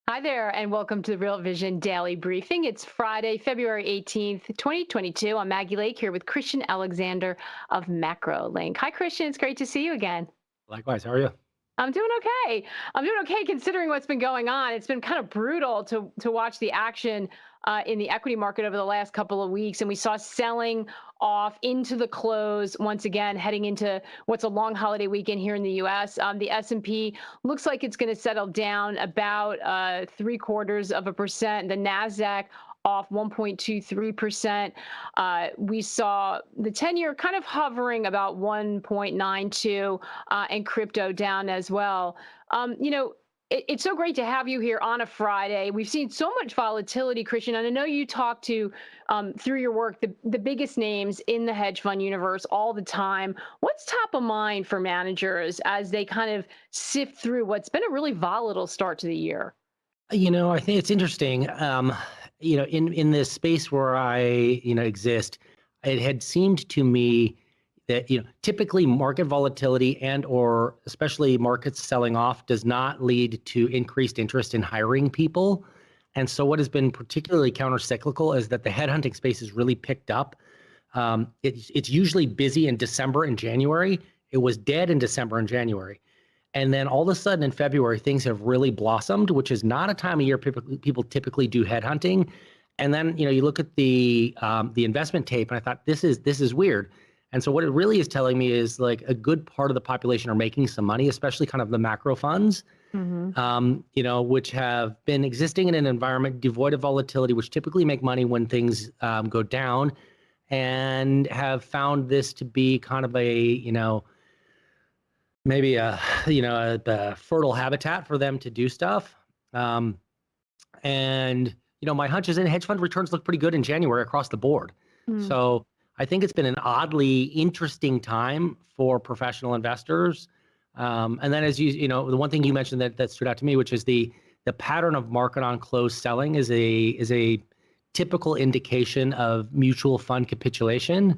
Hi there, and welcome to the Real Vision Daily Briefing. It's Friday, February 18th, 2022. I'm Maggie Lake here with Christian Alexander of MacroLink. Hi, Christian. It's great to see you again. Likewise, how are you? I'm doing okay. I'm doing okay considering what's been going on. It's been kind of brutal to watch the action in the equity market over the last couple of weeks, and we saw selling off into the close once again, heading into what's a long holiday weekend here in the U.S. The S&P looks like it's going to settle down about 0.75%. The Nasdaq off 1.23%. We saw the 10-year kind of hovering about 1.92, and crypto down as well. It's so great to have you here on a Friday. We've seen so much volatility, Christian, and I know you talk to, through your work, the biggest names in the hedge fund universe all the time. What's top of mind for managers as they kind of sift through what's been a really volatile start to the year? I think it's interesting. In this space where I, exist, it had seemed to me that, typically market volatility and or especially markets selling off does not lead to increased interest in hiring people. And so what has been particularly countercyclical is that the headhunting space has really picked up. It's usually busy in December and January. It was dead in December and January. And then all of a sudden in February, things have really blossomed, which is not a time of year people typically do headhunting. And then you look at the investment tape, and I thought this is weird. And so what it really is telling me is like a good part of the population are making some money, especially kind of the macro funds, Hmm. which have been existing in an environment devoid of volatility, which typically make money when things go down, and have found this to be kind of a maybe a fertile habitat for them to do stuff. Um, and my hunch is in hedge fund returns look pretty good in January across the board. So I think it's been an oddly interesting time for professional investors. And then as the one thing you mentioned that stood out to me, which is the pattern of market on close selling is a typical indication of mutual fund capitulation,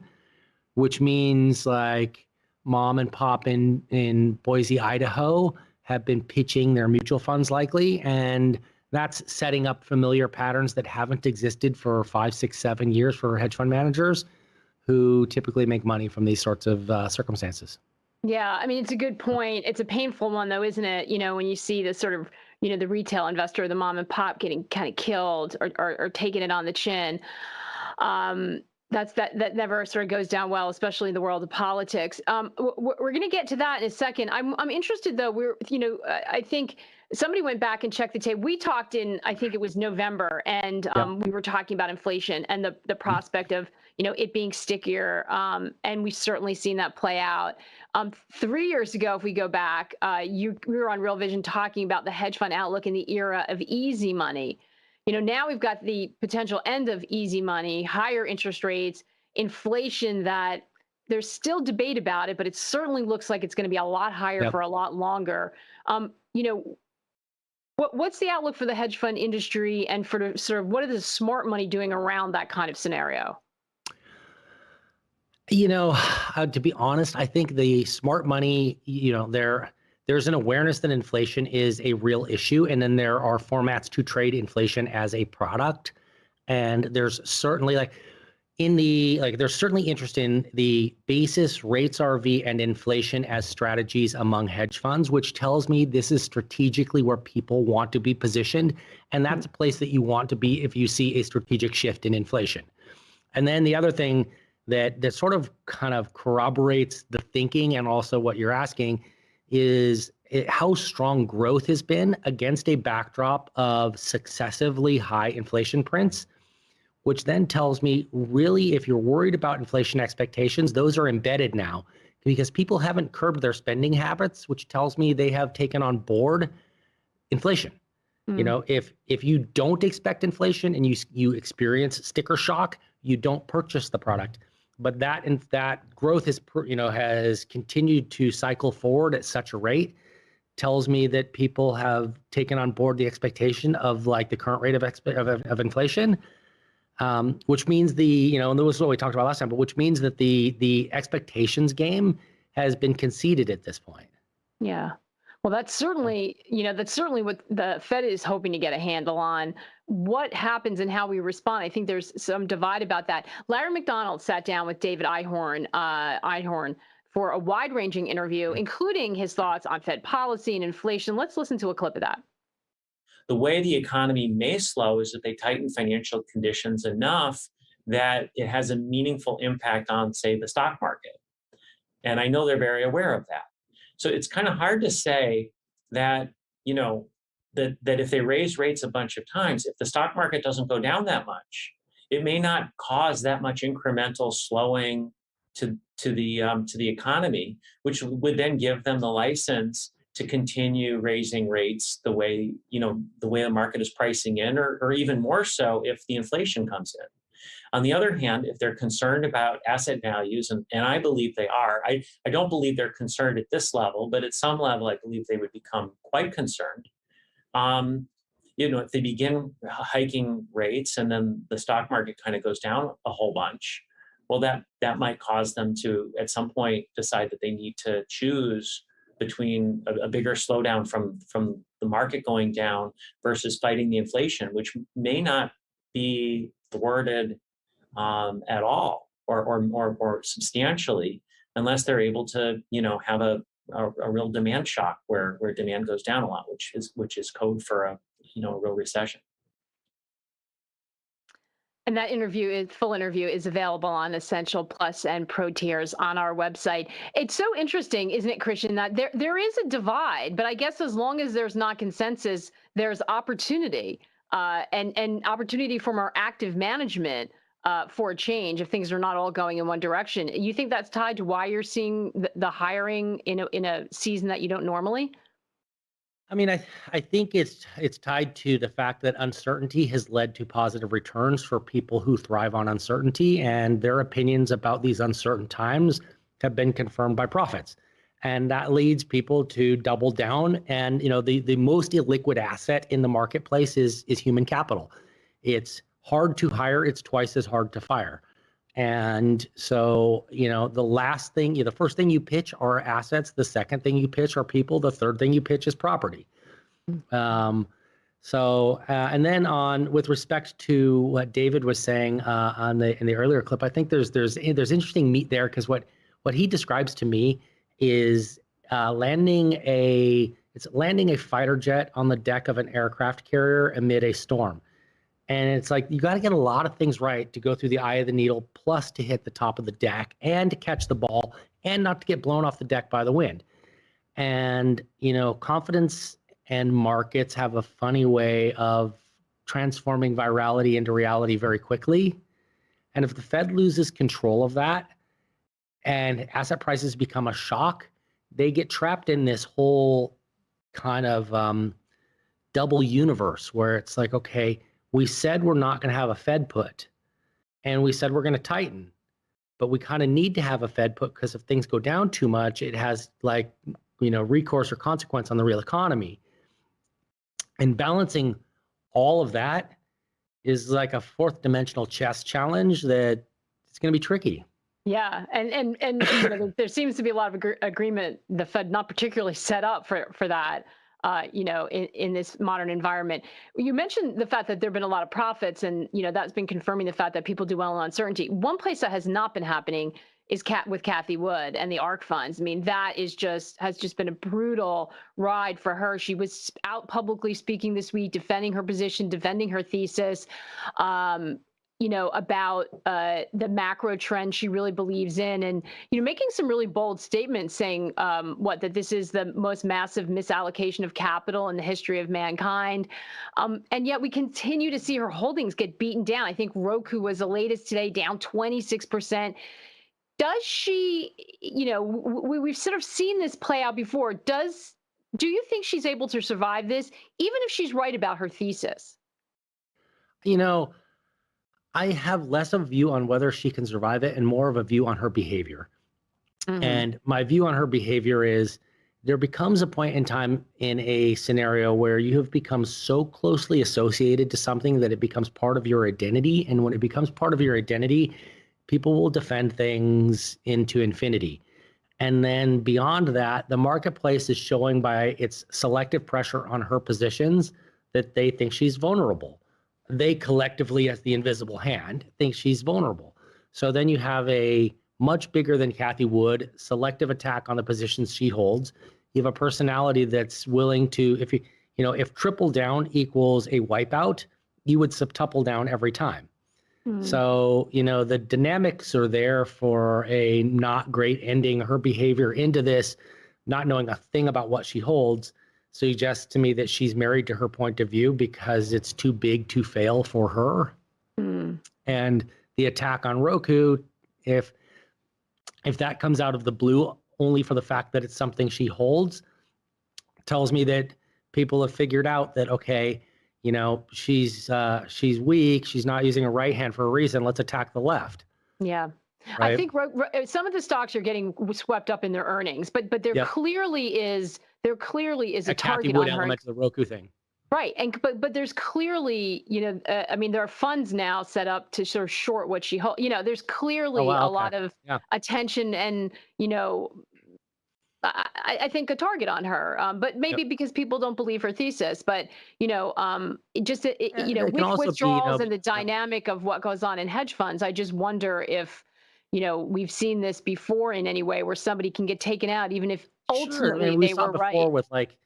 which means like mom and pop in Boise, Idaho have been pitching their mutual funds likely. And that's setting up familiar patterns that haven't existed for 5, 6, 7 years for hedge fund managers who typically make money from these sorts of circumstances. Yeah, I mean, it's a good point. It's a painful one, though, isn't it? When you see the sort of, the retail investor, the mom and pop getting kind of killed or taking it on the chin. Um, that never sort of goes down well, especially in the world of politics. We're going to get to that in a second. I'm interested though. I think somebody went back and checked the tape. We talked in, I think it was November, and Yep. we were talking about inflation and the prospect of it being stickier. And we've certainly seen that play out. 3 years ago, if we go back, we were on Real Vision talking about the hedge fund outlook in the era of easy money. Now we've got the potential end of easy money, higher interest rates, inflation that there's still debate about it, but it certainly looks like it's going to be a lot higher Yep. for a lot longer. Um, you know, what's the outlook for the hedge fund industry and for the sort of what is the smart money doing around that kind of scenario? To be honest, I think the smart money, there's an awareness that inflation is a real issue, and then there are formats to trade inflation as a product. And there's certainly there's certainly interest in the basis rates RV and inflation as strategies among hedge funds, which tells me this is strategically where people want to be positioned. And that's a place that you want to be if you see a strategic shift in inflation. And then the other thing that sort of kind of corroborates the thinking and also what you're asking is how strong growth has been against a backdrop of successively high inflation prints, which then tells me really if you're worried about inflation expectations, those are embedded now because people haven't curbed their spending habits, which tells me they have taken on board inflation. Mm. If you don't expect inflation and you experience sticker shock, you don't purchase the product. But that growth has continued to cycle forward at such a rate, tells me that people have taken on board the expectation of like the current rate of inflation, which means and this is what we talked about last time, but which means that the expectations game has been conceded at this point. Yeah. Well, that's certainly what the Fed is hoping to get a handle on. What happens and how we respond. I think there's some divide about that. Larry McDonald sat down with David Einhorn for a wide-ranging interview, including his thoughts on Fed policy and inflation. Let's listen to a clip of that. The way the economy may slow is if they tighten financial conditions enough that it has a meaningful impact on, say, the stock market. And I know they're very aware of that. So it's kind of hard to say that, you know, that if they raise rates a bunch of times, if the stock market doesn't go down that much, it may not cause that much incremental slowing to the economy, which would then give them the license to continue raising rates the way the market is pricing in, or even more so if the inflation comes in. On the other hand, if they're concerned about asset values, and I believe they are, I don't believe they're concerned at this level, but at some level, I believe they would become quite concerned. Um, if they begin hiking rates and then the stock market kind of goes down a whole bunch, well, that might cause them to, at some point, decide that they need to choose between a bigger slowdown from the market going down versus fighting the inflation, which may not be thwarted at all or substantially unless they're able to have a real demand shock where demand goes down a lot, which is code for a real recession. And that full interview is available on Essential Plus and Pro tiers on our website. It's so interesting, isn't it, Christian, that there is a divide, but I guess as long as there's not consensus, there's opportunity, and opportunity for more active management for a change if things are not all going in one direction. You think that's tied to why you're seeing the hiring in a season that you don't normally? I mean, I think it's tied to the fact that uncertainty has led to positive returns for people who thrive on uncertainty, and their opinions about these uncertain times have been confirmed by profits. And that leads people to double down. And the most illiquid asset in the marketplace is human capital. It's hard to hire, it's twice as hard to fire. And so, the first thing you pitch are assets. The second thing you pitch are people. The third thing you pitch is property. And then with respect to what David was saying in the earlier clip, I think there's interesting meat there, because what he describes to me is landing a fighter jet on the deck of an aircraft carrier amid a storm. And it's like, you got to get a lot of things right to go through the eye of the needle, plus to hit the top of the deck and to catch the ball and not to get blown off the deck by the wind. And, confidence and markets have a funny way of transforming virality into reality very quickly. And if the Fed loses control of that and asset prices become a shock, they get trapped in this whole kind of double universe where it's like, okay, we said we're not going to have a Fed put, and we said we're going to tighten, but we kind of need to have a Fed put because if things go down too much, it has recourse or consequence on the real economy. And balancing all of that is like a fourth dimensional chess challenge that it's going to be tricky. Yeah, and there seems to be a lot of agreement. The Fed not particularly set up for that. In this modern environment. You mentioned the fact that there have been a lot of profits, and that's been confirming the fact that people do well in uncertainty. One place that has not been happening is with Cathie Wood and the ARC funds. I mean, that has just been a brutal ride for her. She was out publicly speaking this week, defending her position, defending her thesis. About the macro trend she really believes in, and making some really bold statements saying that this is the most massive misallocation of capital in the history of mankind, and yet we continue to see her holdings get beaten down. I think Roku was the latest today, down 26%. Does she, we've sort of seen this play out before. Do you think she's able to survive this, even if she's right about her thesis? I have less of a view on whether she can survive it and more of a view on her behavior. Mm-hmm. And my view on her behavior is there becomes a point in time in a scenario where you have become so closely associated to something that it becomes part of your identity. And when it becomes part of your identity, people will defend things into infinity. And then beyond that, the marketplace is showing by its selective pressure on her positions that they think she's vulnerable. They collectively, as the invisible hand, think she's vulnerable. So then you have a much bigger than Cathie Wood selective attack on the positions she holds. You have a personality that's willing to, if triple down equals a wipeout, you would septuple down every time. So, the dynamics are there for a not great ending. Her behavior into this, not knowing a thing about what she holds, suggests to me that she's married to her point of view because it's too big to fail for her. And the attack on Roku, if that comes out of the blue only for the fact that it's something she holds, tells me that people have figured out that, okay, she's weak. She's not using her right hand for a reason. Let's attack the left. Yeah. Right? I think some of the stocks are getting swept up in their earnings, but there clearly is a Cathie target Wood on her. element to the Roku thing. Right. And but there's clearly, there are funds now set up to sort of short what she holds. There's clearly a lot of attention and, I think a target on her, but maybe because people don't believe her thesis. But with withdrawals and the dynamic of what goes on in hedge funds, I just wonder if we've seen this before in any way where somebody can get taken out, even if ultimately we they saw were it before right. with like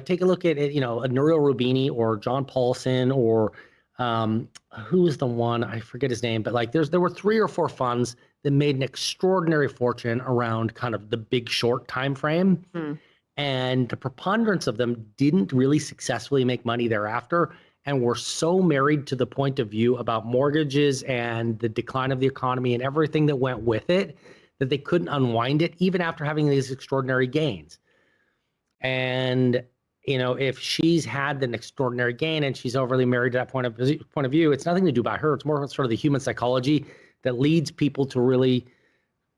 take a look at it, a Nouriel Rubini or John Paulson or who was the one, I forget his name, but like there were 3 or 4 funds that made an extraordinary fortune around kind of the big short time frame. And the preponderance of them didn't really successfully make money thereafter and were so married to the point of view about mortgages and the decline of the economy and everything that went with it that they couldn't unwind it even after having these extraordinary gains. And if she's had an extraordinary gain and she's overly married to that point of view, it's nothing to do by her. It's more sort of the human psychology that leads people to really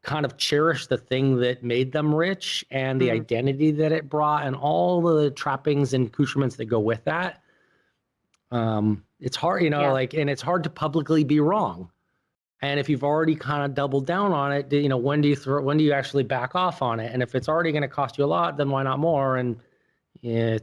kind of cherish the thing that made them rich and the identity that it brought and all the trappings and accoutrements that go with that. It's hard, and it's hard to publicly be wrong. And if you've already kind of doubled down on it, when do you actually back off on it? And if it's already going to cost you a lot, then why not more? And the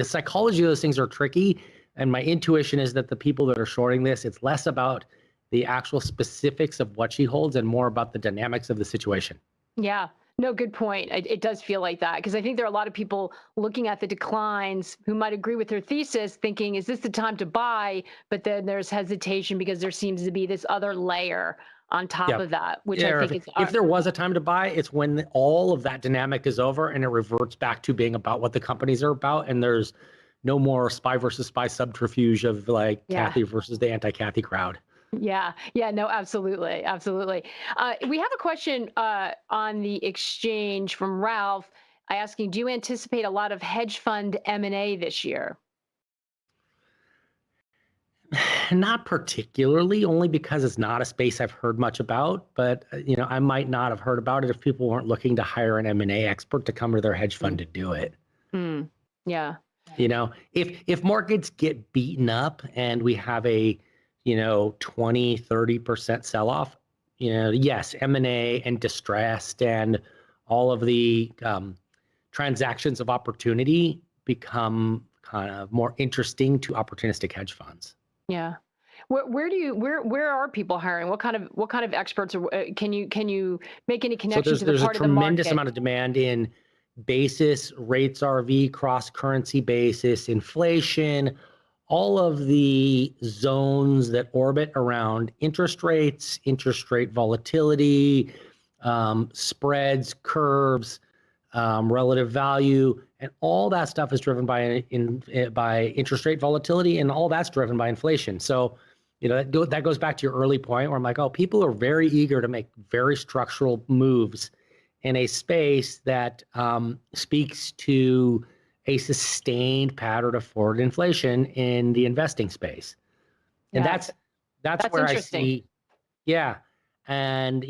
psychology of those things are tricky. And my intuition is that the people that are shorting this, it's less about the actual specifics of what she holds and more about the dynamics of the situation. Yeah. No, good point. It does feel like that because I think there are a lot of people looking at the declines who might agree with her thesis, thinking, is this the time to buy? But then there's hesitation because there seems to be this other layer on top of that, which I think if there was a time to buy, it's when all of that dynamic is over and it reverts back to being about what the companies are about. And there's no more spy versus spy subterfuge of like Cathie versus the anti-Cathie crowd. Yeah, no, absolutely. We have a question on the exchange from Ralph asking, do you anticipate a lot of hedge fund M&A this year? Not particularly, only because it's not a space I've heard much about, but I might not have heard about it if people weren't looking to hire an M&A expert to come to their hedge fund to do it. Yeah. If markets get beaten up and we have a 20-30% sell-off, yes, M&A and distressed and all of the transactions of opportunity become kind of more interesting to opportunistic hedge funds. Yeah. Where are people hiring? What kind of experts are, can you make any connections to the part of the market? There's a tremendous amount of demand in basis, rates RV, cross currency basis, inflation, all of the zones that orbit around interest rates, interest rate volatility, spreads, curves, relative value, and all that stuff is driven by interest rate volatility, and all that's driven by inflation. So, that goes back to your early point where I'm like, oh, people are very eager to make very structural moves in a space that speaks to a sustained pattern of forward inflation in the investing space. And that's where I see, and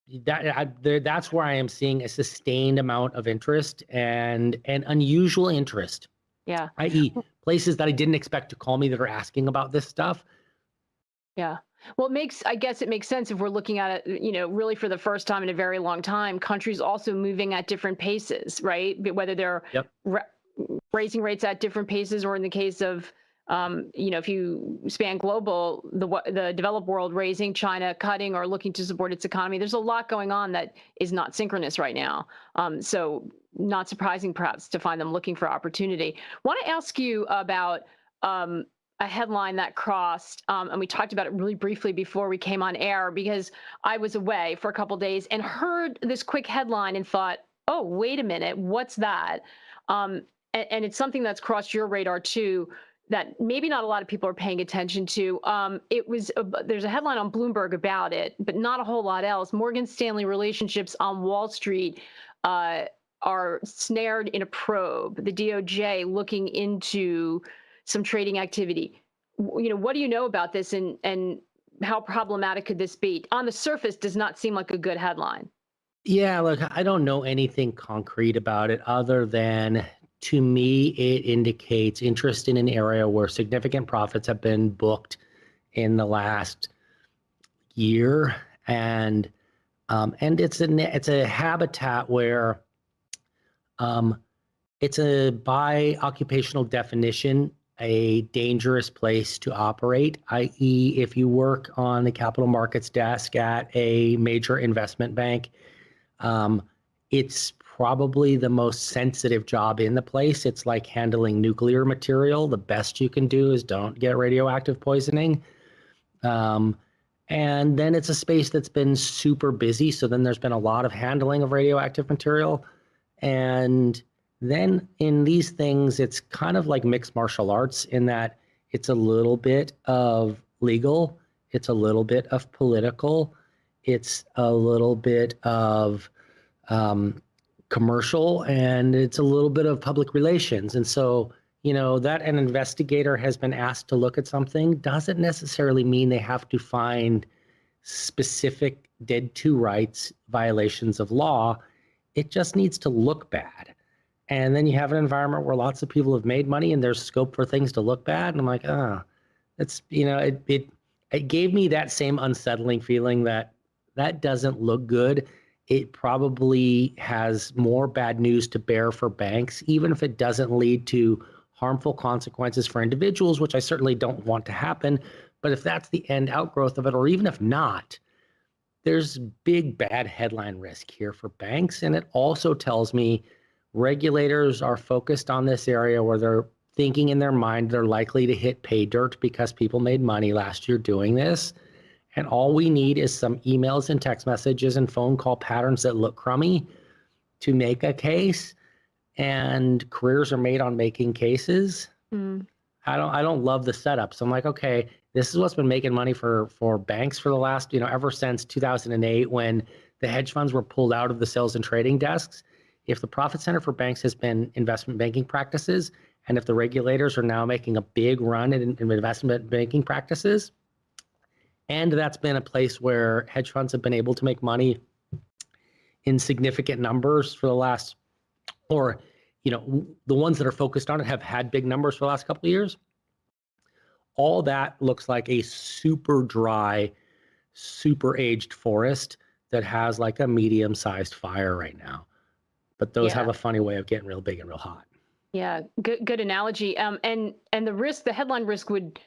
that's where I am seeing a sustained amount of interest and unusual interest. I.e., places that I didn't expect to call me that are asking about this stuff. Yeah. Well, I guess it makes sense if we're looking at it, really for the first time in a very long time, countries also moving at different paces, right? Whether they're Yep. ra- raising rates at different paces, or in the case of, if you span global, the developed world raising, China cutting or looking to support its economy. There's a lot going on that is not synchronous right now. So not surprising, perhaps, to find them looking for opportunity. Want to ask you about a headline that crossed, and we talked about it really briefly before we came on air, because I was away for a couple days and heard this quick headline and thought, oh, wait a minute, what's that? And it's something that's crossed your radar too, that maybe not a lot of people are paying attention to. There's a headline on Bloomberg about it, but not a whole lot else. Morgan Stanley relationships on Wall Street are snared in a probe. The DOJ looking into some trading activity. What do you know about this, and how problematic could this be? On the surface, does not seem like a good headline. Yeah, look, I don't know anything concrete about it other than, to me, it indicates interest in an area where significant profits have been booked in the last year, and it's a habitat where it's by occupational definition a dangerous place to operate, i.e., if you work on the capital markets desk at a major investment bank, it's probably the most sensitive job in the place. It's like handling nuclear material. The best you can do is don't get radioactive poisoning. And then it's a space that's been super busy. So then there's been a lot of handling of radioactive material. And then in these things, it's kind of like mixed martial arts in that it's a little bit of legal, it's a little bit of political, it's a little bit of commercial, and it's a little bit of public relations. And so, that an investigator has been asked to look at something doesn't necessarily mean they have to find specific dead to rights violations of law. It just needs to look bad. And then you have an environment where lots of people have made money and there's scope for things to look bad. And I'm like, it's, it gave me that same unsettling feeling that doesn't look good. It probably has more bad news to bear for banks, even if it doesn't lead to harmful consequences for individuals, which I certainly don't want to happen. But if that's the end outgrowth of it, or even if not, there's big bad headline risk here for banks. And it also tells me regulators are focused on this area where they're thinking in their mind they're likely to hit pay dirt because people made money last year doing this. And all we need is some emails and text messages and phone call patterns that look crummy to make a case. And careers are made on making cases. I don't love the setup. So I'm like, okay, this is what's been making money for banks for the last, ever since 2008, when the hedge funds were pulled out of the sales and trading desks. If the profit center for banks has been investment banking practices, and if the regulators are now making a big run at investment banking practices, and that's been a place where hedge funds have been able to make money in significant numbers for the last, or, the ones that are focused on it have had big numbers for the last couple of years. All that looks like a super dry, super aged forest that has like a medium-sized fire right now. But those have a funny way of getting real big and real hot. Yeah, good analogy. And the headline risk would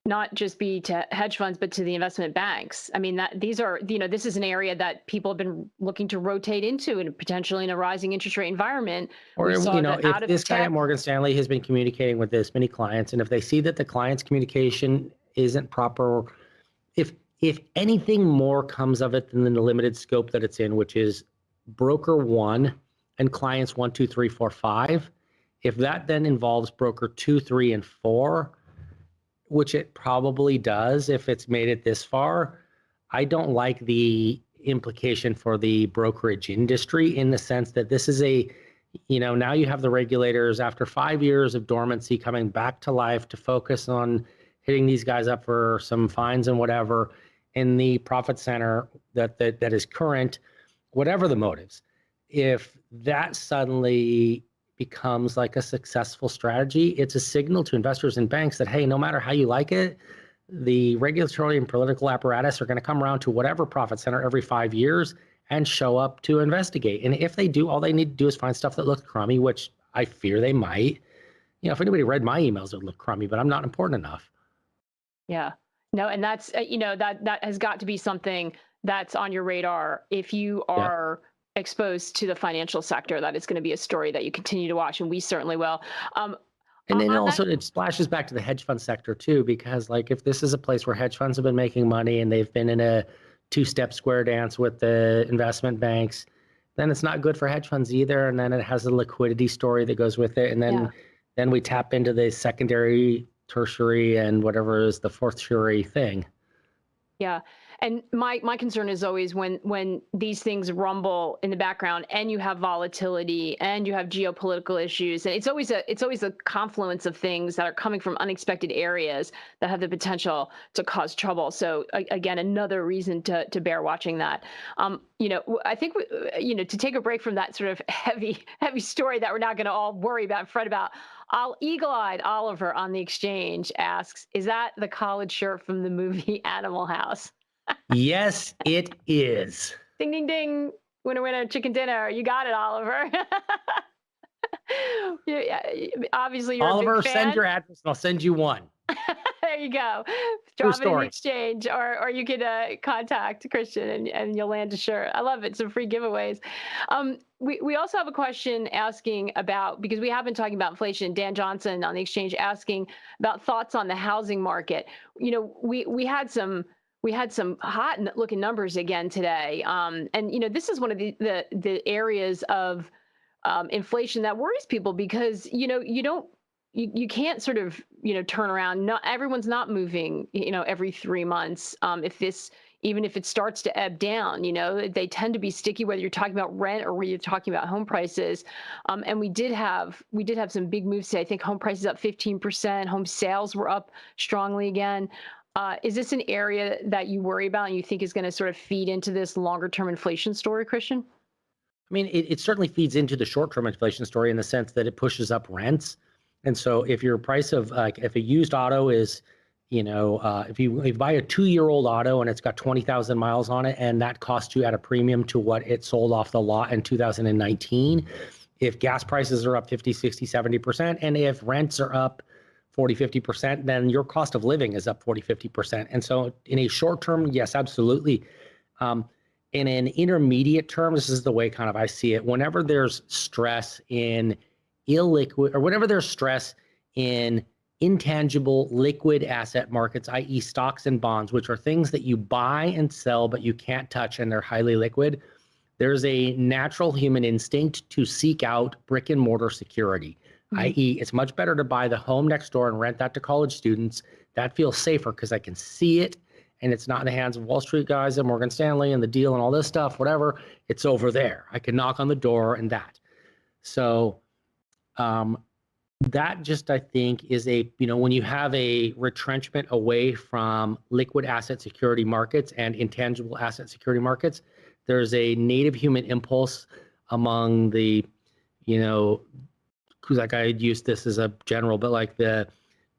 not just be to hedge funds, but to the investment banks. I mean, this is an area that people have been looking to rotate into, and potentially in a rising interest rate environment. Or, We saw that if this guy at Morgan Stanley has been communicating with this many clients, and if they see that the client's communication isn't proper, if anything more comes of it than the limited scope that it's in, which is broker 1 and clients 1, 2, 3, 4, 5, if that then involves broker 2, 3, and 4, which it probably does if it's made it this far, I don't like the implication for the brokerage industry, in the sense that this is now you have the regulators after 5 years of dormancy coming back to life to focus on hitting these guys up for some fines and whatever in the profit center that is current, whatever the motives. If that suddenly becomes like a successful strategy, it's a signal to investors and banks that, hey, no matter how you like it, the regulatory and political apparatus are going to come around to whatever profit center every 5 years and show up to investigate. And if they do, all they need to do is find stuff that looks crummy, which I fear they might. If anybody read my emails, it would look crummy, but I'm not important enough. Yeah. No, and that's, that has got to be something that's on your radar. If you are exposed to the financial sector, that is going to be a story that you continue to watch, and we certainly will. And then also it splashes back to the hedge fund sector too, because like if this is a place where hedge funds have been making money and they've been in a two-step square dance with the investment banks, then it's not good for hedge funds either. And then it has a liquidity story that goes with it. And then we tap into the secondary, tertiary, and whatever is the fourth tertiary thing. Yeah. And my concern is always when these things rumble in the background and you have volatility and you have geopolitical issues, and it's always a confluence of things that are coming from unexpected areas that have the potential to cause trouble. So again, another reason to bear watching that. I think to take a break from that sort of heavy story that we're not going to all worry about and fret about. Eagle-eyed Oliver on the exchange asks, is that the collared shirt from the movie Animal House? Yes, it is. Ding, ding, ding. Winner, chicken dinner. You got it, Oliver. Obviously, you're Oliver, a big fan. send your address and I'll send you one. There you go. Drop it in the exchange, or you could contact Christian and you'll land a shirt. I love it. Some free giveaways. We also have a question asking about, because we have been talking about inflation, Dan Johnson on the exchange asking about thoughts on the housing market. We had some hot looking numbers again today. And this is one of the areas of inflation that worries people, because you can't sort of turn around. Not everyone's not moving every 3 months. Even if it starts to ebb down, they tend to be sticky, whether you're talking about rent or whether you're talking about home prices. And we did have some big moves today. I think home prices up 15%. Home sales were up strongly again. Is this an area that you worry about and you think is going to sort of feed into this longer term inflation story, Christian? I mean, it certainly feeds into the short term inflation story in the sense that it pushes up rents. And so if your price of if a used auto is, if you buy a 2-year-old auto and it's got 20,000 miles on it, and that costs you at a premium to what it sold off the lot in 2019, if gas prices are up 50, 60, 70%, and if rents are up 40, 50%, then your cost of living is up 40, 50%. And so in a short term, yes, absolutely. In an intermediate term, this is the way kind of I see it. Whenever there's stress in illiquid, or whenever there's stress in intangible liquid asset markets, i.e. stocks and bonds, which are things that you buy and sell, but you can't touch and they're highly liquid, there's a natural human instinct to seek out brick and mortar security. i.e. it's much better to buy the home next door and rent that to college students. That feels safer because I can see it and it's not in the hands of Wall Street guys and Morgan Stanley and the deal and all this stuff, whatever. It's over there. I can knock on the door and that. So that just, I think, is when you have a retrenchment away from liquid asset security markets and intangible asset security markets, there's a native human impulse among the, because like I used this as a general, but like the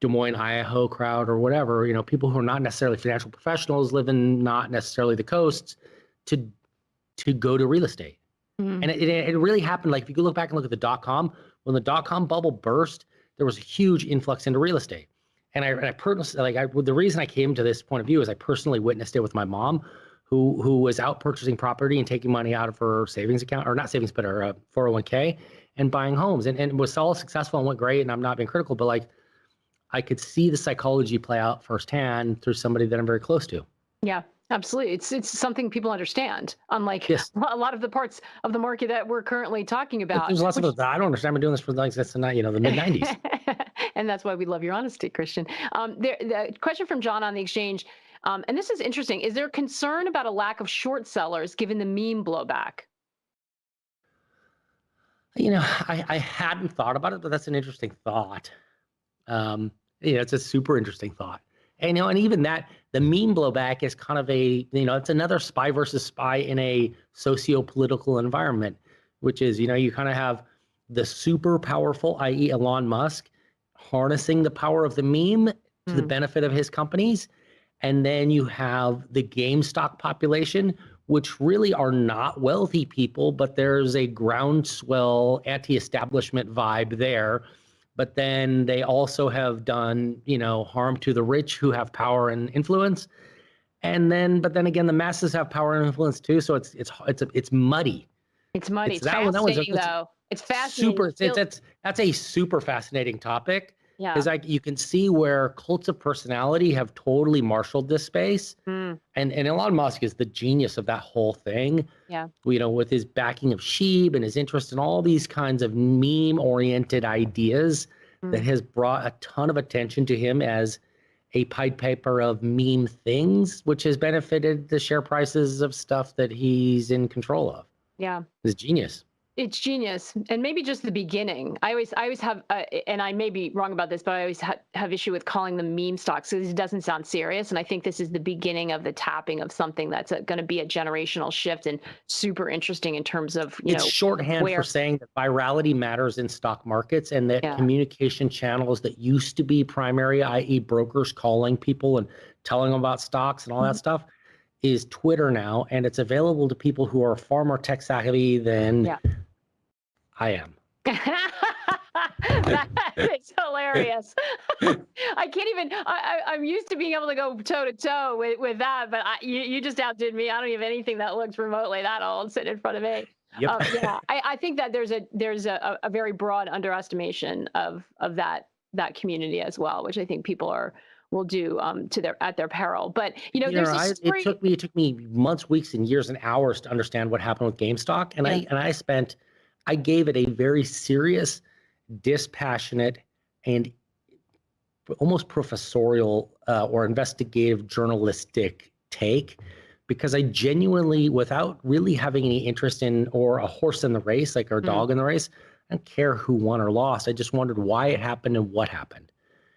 Des Moines, Idaho crowd or whatever, people who are not necessarily financial professionals, living not necessarily the coasts, to go to real estate. Mm-hmm. And it really happened. Like if you look back and look at the .com, when the .com bubble burst, there was a huge influx into real estate. And I personally, the reason I came to this point of view is I personally witnessed it with my mom, who was out purchasing property and taking money out of her savings account, or not savings, but her 401k, and buying homes, and was all successful and went great. And I'm not being critical, but like I could see the psychology play out firsthand through somebody that I'm very close to. Yeah. Absolutely. It's something people understand, unlike a lot of the parts of the market that we're currently talking about. There's lots of those. I don't understand. I've been doing this for the mid-90s. And that's why we love your honesty, Christian. The question from John on the exchange, and this is interesting. Is there concern about a lack of short sellers given the meme blowback? I hadn't thought about it, but that's an interesting thought. It's a super interesting thought. And, and even that, the meme blowback is kind of it's another spy versus spy in a socio-political environment, which is, you kind of have the super powerful, i.e. Elon Musk, harnessing the power of the meme to the Mm. benefit of his companies. And then you have the GameStop population, which really are not wealthy people, but there's a groundswell anti-establishment vibe there. But then they also have done, harm to the rich who have power and influence. But then again, the masses have power and influence too. So it's muddy. It's muddy. It's It's that one. That one's fascinating, that's though. It's fascinating. super. That's a super fascinating topic because Yeah. you can see where cults of personality have totally marshaled this space, Mm. and Elon Musk is the genius of that whole thing. Yeah. With his backing of Sheeb and his interest in all these kinds of meme-oriented ideas that Mm. has brought a ton of attention to him as a Pied Piper of meme things, which has benefited the share prices of stuff that he's in control of. Yeah. It's genius. It's genius, and maybe just the beginning. I always have, and I may be wrong about this, but I always have issue with calling them meme stocks because it doesn't sound serious. And I think this is the beginning of the tapping of something that's going to be a generational shift and super interesting in terms of It's shorthand for saying that virality matters in stock markets, and that communication channels that used to be primary, i.e., brokers calling people and telling them about stocks and all that stuff, is Twitter now, and it's available to people who are far more tech savvy than I am. That is hilarious. I can't even. I'm used to being able to go toe to toe with that, but you just outdid me. I don't have anything that looks remotely that old sitting in front of me. Yep. I think that there's a very broad underestimation of that community as well, which I think people will do at their peril. But there's a story. It took me months, weeks, and years and hours to understand what happened with GameStop, and I gave it a very serious, dispassionate, and almost professorial or investigative journalistic take, because I genuinely, without really having any interest in or a horse in the race, like our dog in the race, I don't care who won or lost. I just wondered why it happened and what happened.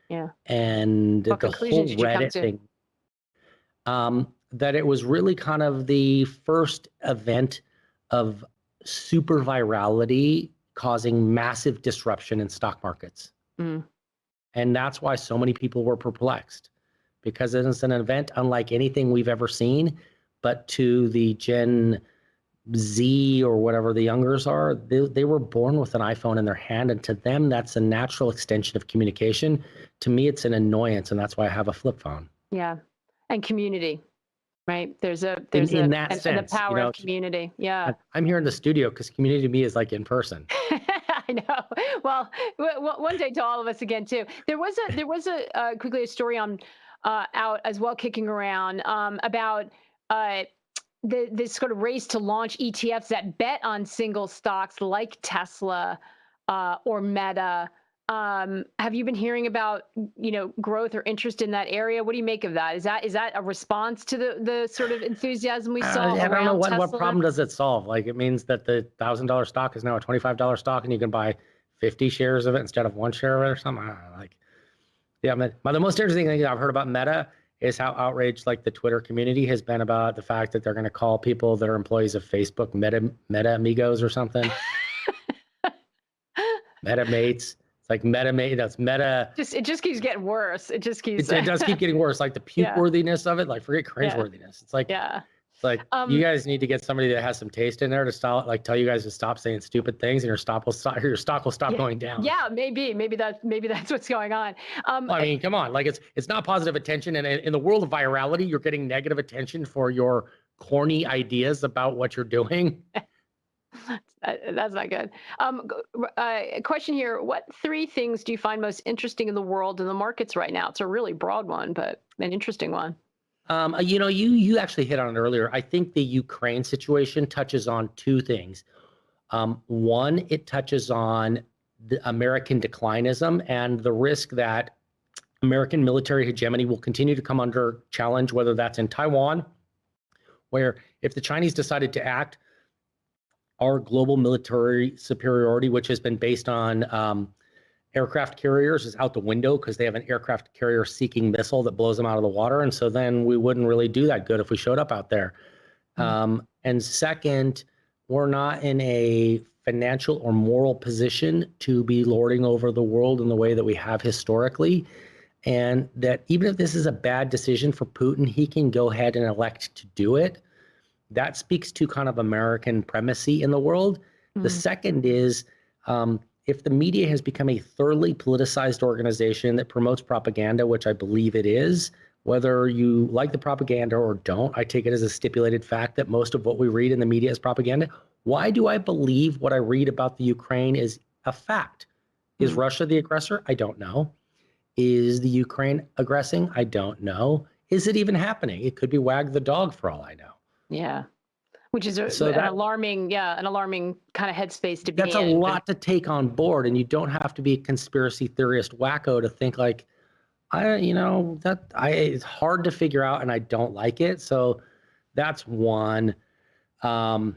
Yeah. And What the whole conclusions did you come Reddit to? thing, that it was really kind of the first event of super virality causing massive disruption in stock markets. Mm. And that's why so many people were perplexed, because it is an event unlike anything we've ever seen. But to the Gen Z or whatever the youngers are, they were born with an iPhone in their hand. And to them, that's a natural extension of communication. To me, it's an annoyance. And that's why I have a flip phone. Yeah. And community. Right. There's in that sense, the power of community. Yeah. I'm here in the studio because community to me is like in person. I know. Well, one day to all of us again too. There was quickly a story on out as well kicking around about this sort of race to launch ETFs that bet on single stocks like Tesla or Meta. Have you been hearing about, growth or interest in that area? What do you make of that? Is that a response to the sort of enthusiasm we saw I don't know around Tesla? what problem does it solve. Like, it means that the $1,000 stock is now a $25 stock, and you can buy 50 shares of it instead of one share of it or something. I don't know, the most interesting thing I've heard about Meta is how outraged the Twitter community has been about the fact that they're going to call people that are employees of Facebook Meta amigos or something. Meta mates. Like that's Meta. It just keeps getting worse. It just keeps. It does keep getting worse. Like the puke worthiness of it. Like, forget cringeworthiness. It's like, you guys need to get somebody that has some taste in there to stop. Like, tell you guys to stop saying stupid things, and your stock will stop going down. Yeah, maybe that's what's going on. I mean, come on. Like, it's not positive attention, and in the world of virality, you're getting negative attention for your corny ideas about what you're doing. That's not good. Question here: what 3 things do you find most interesting in the world and the markets right now? It's a really broad one, but an interesting one. You actually hit on it earlier. I think the Ukraine situation touches on 2 things. One, it touches on the American declinism and the risk that American military hegemony will continue to come under challenge, whether that's in Taiwan, where if the Chinese decided to act, our global military superiority, which has been based on aircraft carriers, is out the window because they have an aircraft carrier seeking missile that blows them out of the water. And so then we wouldn't really do that good if we showed up out there. And second, we're not in a financial or moral position to be lording over the world in the way that we have historically. and that even if this is a bad decision for Putin, he can go ahead and elect to do it. That speaks to kind of American primacy in the world. The Mm. second is if the media has become a thoroughly politicized organization that promotes propaganda, which I believe it is, whether you like the propaganda or don't, I take it as a stipulated fact that most of what we read in the media is propaganda. Why do I believe what I read about the Ukraine is a fact? Is Mm. Russia the aggressor? I don't know. Is the Ukraine aggressing? I don't know. Is it even happening? It could be wag the dog for all I know. Yeah. Which is So an that alarming, an alarming kind of headspace to be that's a in. lot to take on board, and you don't have to be a conspiracy theorist wacko to think like, it's hard to figure out, and I don't like it. So that's one. Um,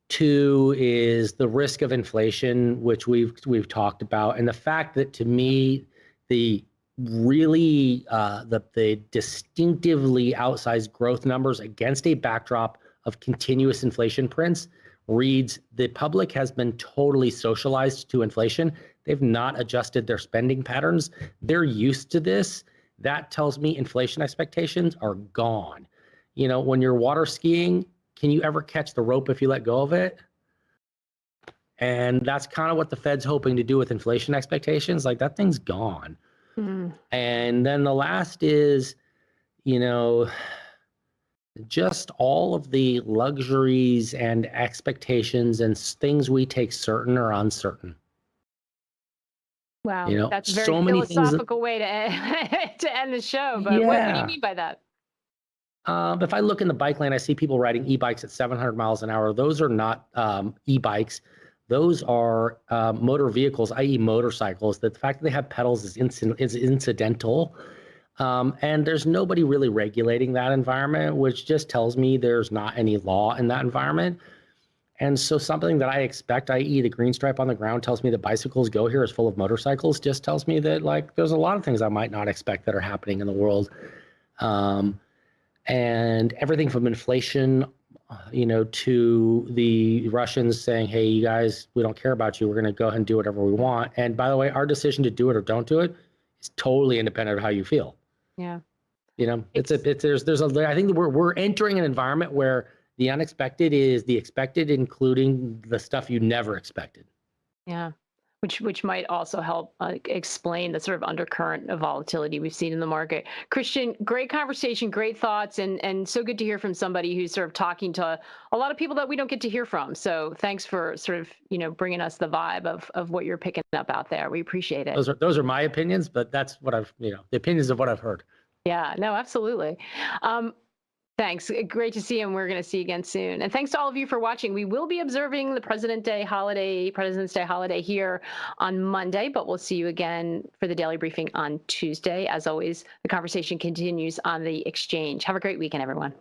Two is the risk of inflation, which we've talked about, and the fact that to me, the really the distinctively outsized growth numbers against a backdrop of continuous inflation prints reads the public has been totally socialized to inflation. They've not adjusted their spending patterns. They're used to this. That tells me inflation expectations are gone. When you're water skiing, can you ever catch the rope if you let go of it? And that's kind of what the Fed's hoping to do with inflation expectations. Like that thing's gone. Mm. And then the last is, you know, just all of the luxuries and expectations and things we take certain or uncertain. Wow, that's a very So many things that, philosophical way to to end the show. But what do you yeah. mean by that? If I look in the bike lane, I see people riding e-bikes at 700 miles an hour. Those are not e-bikes. Those are motor vehicles, i.e. motorcycles. The fact that they have pedals is incidental. And there's nobody really regulating that environment, which just tells me there's not any law in that environment. And so something that I expect, i.e. the green stripe on the ground tells me that bicycles go here is full of motorcycles, just tells me that like there's a lot of things I might not expect that are happening in the world. And everything from inflation, to the Russians saying, hey, you guys, we don't care about you. We're going to go ahead and do whatever we want. And by the way, our decision to do it or don't do it is totally independent of how you feel. Yeah. I think that we're entering an environment where the unexpected is the expected, including the stuff you never expected. Yeah. Which might also help explain the sort of undercurrent of volatility we've seen in the market. Christian, great conversation, great thoughts, and so good to hear from somebody who's sort of talking to a lot of people that we don't get to hear from. So thanks for sort of bringing us the vibe of what you're picking up out there. We appreciate it. Those are my opinions, but that's what the opinions of what I've heard. Yeah, no, absolutely. Thanks. Great to see you, and we're going to see you again soon. And thanks to all of you for watching. We will be observing the President's Day holiday here on Monday, but we'll see you again for the daily briefing on Tuesday. As always, the conversation continues on the exchange. Have a great weekend, everyone.